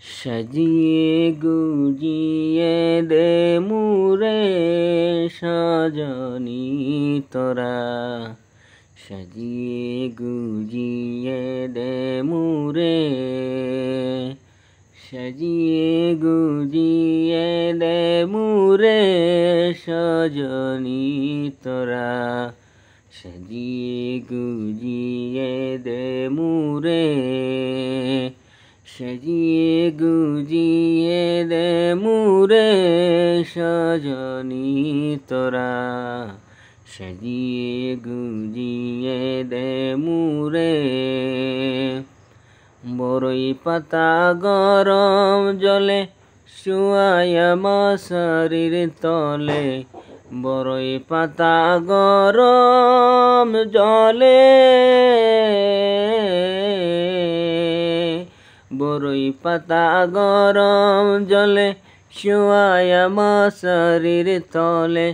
সাজিয়ে গুজিয়ে দে মুরে সজনী তোরা, সাজিয়ে গুজিয়ে দে মুরে, সাজিয়ে গুজিয়ে দে মুরে সজনী তোরা, সাজিয়ে গুজিয়ে দে মুরে, সাজিয়ে গুজিয়ে দে মুরে সজনী তোরা, সাজিয়ে গুজিয়ে দে মুরে। বড়ই পাতা গরম জলে শুয়ায়া মশারির তলে, বড়ই পাতা গরম জলে, বড়ই পাতা গরম জলে শুয়ায়া মশারির তলে,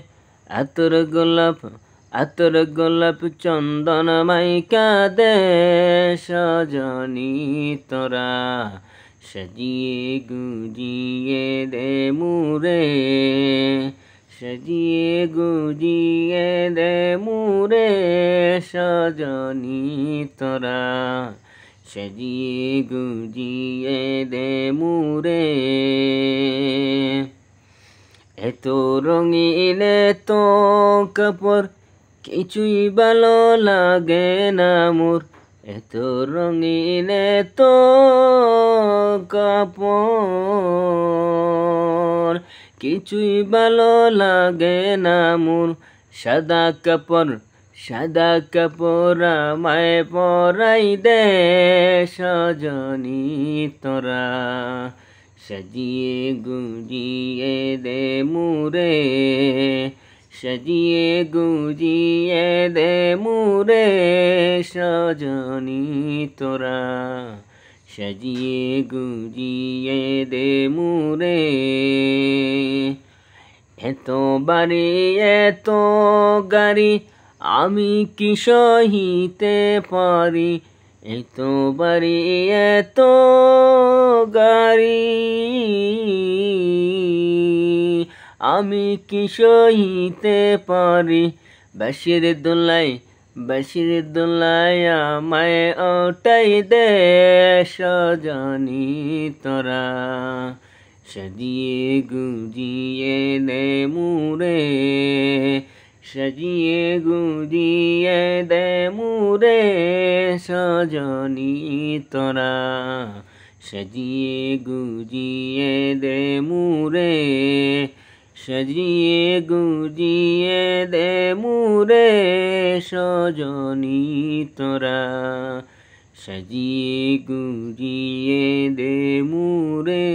আতর গোলাপ চন্দন মাইকা দে সজনী তোরা, সাজিয়ে গুজিয়ে দে মুরে, সাজিয়ে গুজিয়ে দে মুরে সজনী তোরা, সাজিয়ে গুজিয়ে দে মুরে। এত রঙিন এত কাপড় কিছুই ভালো লাগে না মোর, এত রঙিন এত কাপড় কিছুই ভালো লাগে না মোর। সাদা কাপড় আমায় পরাই দে সজনী তোরা, সাজিয়ে গুজিয়ে দে মুরে, সাজিয়ে গুজিয়ে দে মুরে সজনী তোরা, সাজিয়ে গুজিয়ে দে মুরে। এত বাড়ি এত গাড়ি আমি কি সহিতে পারি, এত বাড়ি এত গাড়ি আমি কি সহিতে পারি। বাঁশির দোলায় আমায় ওঠাই দে সজনী তোরা, সাজিয়ে গুজিয়ে দে মুরে, সাজিয়ে গুজিয়ে দে মুরে সজনী তোরা, সাজিয়ে গুজিয়ে দে মুরে, সাজিয়ে গুজিয়ে দে মুরে সজনী তোরা, সাজিয়ে গুজিয়ে দে মুরে।